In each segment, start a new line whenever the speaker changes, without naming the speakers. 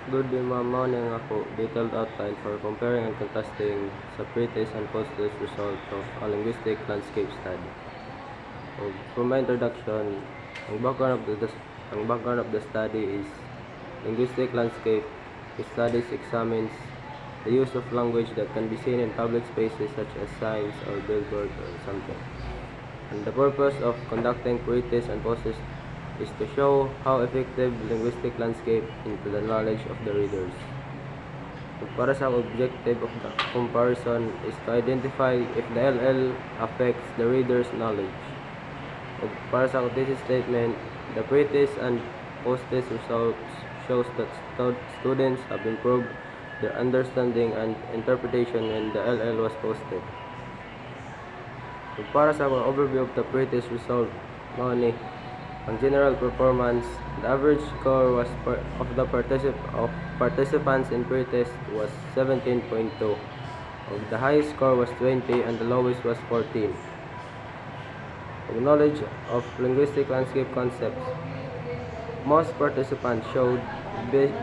Good din morning ako, detailed outline for comparing and contrasting sa pre-test and post-test result of a linguistic landscape study. From my introduction, ang background of the study is linguistic landscape studies examines the use of language that can be seen in public spaces such as signs or billboards or something. And the purpose of conducting pre-test and post-test is to show how effective linguistic landscape into the knowledge of the readers. Para sa objective of the comparison is to identify if the LL affects the reader's knowledge. Para sa thesis statement, the pre-test and post-test results shows that students have improved their understanding and interpretation when the LL was posted. Para sa overview of the pre-test result, ang general performance, the average score was of participants in pre-test was 17.2. The highest score was 20 and the lowest was 14. Knowledge of linguistic landscape concepts. Most participants showed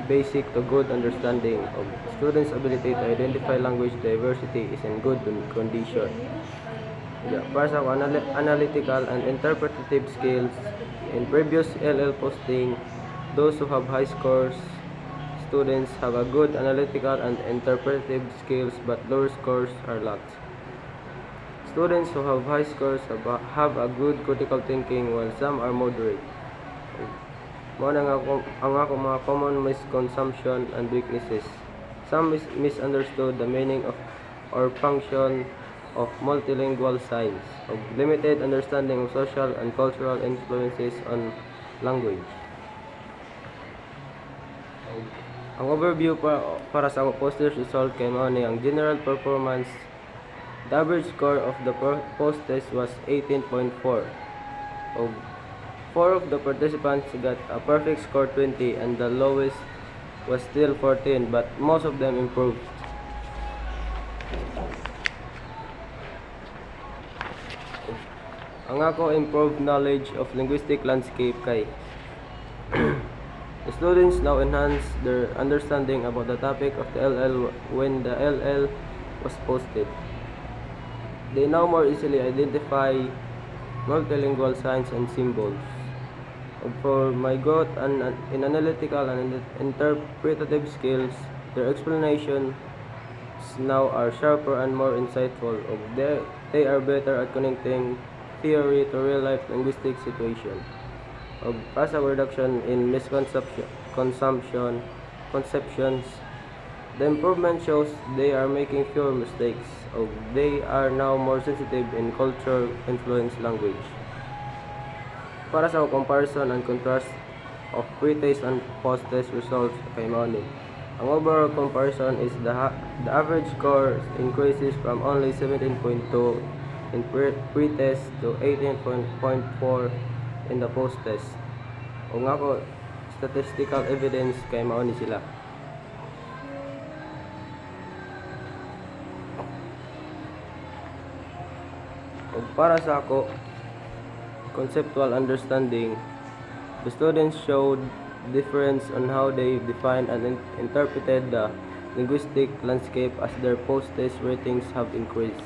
basic to good understanding of students' ability to identify language diversity is in good condition. Para sa analytical and interpretative skills, in previous LL posting, those who have high scores students have a good analytical and interpretative skills but lower scores are lacked. Students who have high scores have a good critical thinking while some are moderate. Mao na ang ako mga common misconception and weaknesses. Some misunderstood the meaning of or function of multilingual signs, of limited understanding of social and cultural influences on language. Ang overview para sa post-test result kay mao ni ang general performance. The average score of the post-test was 18.4. 4 of the participants got a perfect score 20 and the lowest was still 14 but most of them improved. Ang ako improved knowledge of linguistic landscape kay the students now enhance their understanding about the topic of the LL when the LL was posted. They now more easily identify multilingual signs and symbols. For my growth in analytical and interpretative skills, their explanations now are sharper and more insightful. They are better at connecting theory to real-life linguistic situation. Para sa reduction in conceptions, the improvement shows they are making fewer mistakes. They are now more sensitive in culture-influenced language. Para sa comparison and contrast of pre-test and post-test results kay Moni, ang overall comparison is the average score increases from only 17.2 in pre-test to 18.4 in the post-test. O nga ko, statistical evidence kay mauni sila. O para sa ako, conceptual understanding, the students showed difference on how they defined and interpreted the linguistic landscape as their post-test ratings have increased.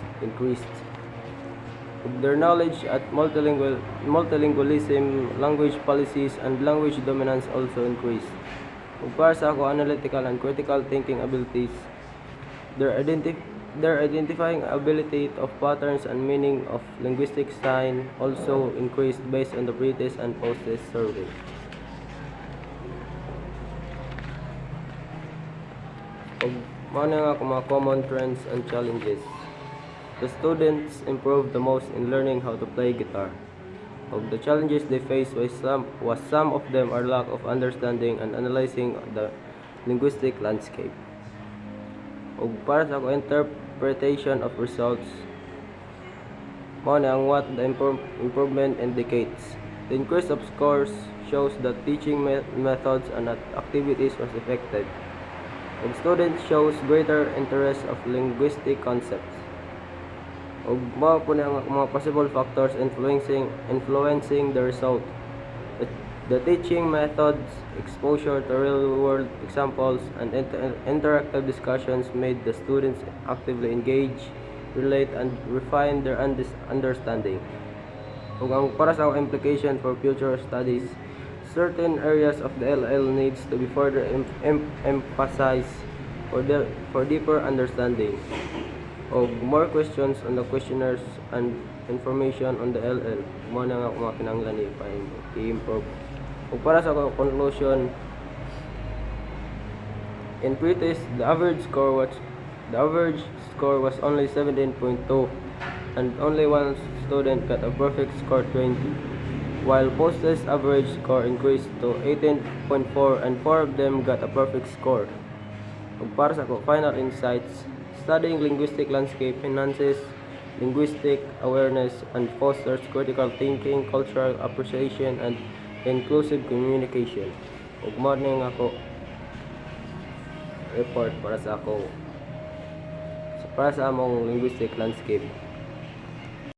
Their knowledge at multilingualism, language policies, and language dominance also increased. Para sa ako, analytical and critical thinking abilities, their identifying ability of patterns and meaning of linguistic sign also increased based on the pre-test and post-test survey. Mao na nga mga common trends and challenges. The students improved the most in learning how to play guitar. Of the challenges they faced was some of them are lack of understanding and analyzing the linguistic landscape. O para sa interpretation of results, mao na ang what the improvement indicates. The increase of scores shows that teaching methods and activities was effective. And students shows greater interest of linguistic concepts. O mao po na ang mga possible factors influencing the result. The teaching methods, exposure to real-world examples, and interactive discussions made the students actively engage, relate, and refine their understanding. Ug ang para sa implication for future studies, certain areas of the LL needs to be further emphasized for deeper understanding. Og more questions on the questionnaires and information on the LL. Mo na nga mga kinahanglan i-improve. Ug para sa conclusion, in pre-test, the average score was only 17.2, and only one student got a perfect score 20, while post-test average score increased to 18.4 and 4 of them got a perfect score. Ug para sa final insights, studying linguistic landscape enhances linguistic awareness and fosters critical thinking, cultural appreciation, and inclusive communication. Ug mao ni nga ako report para sa among linguistic landscape.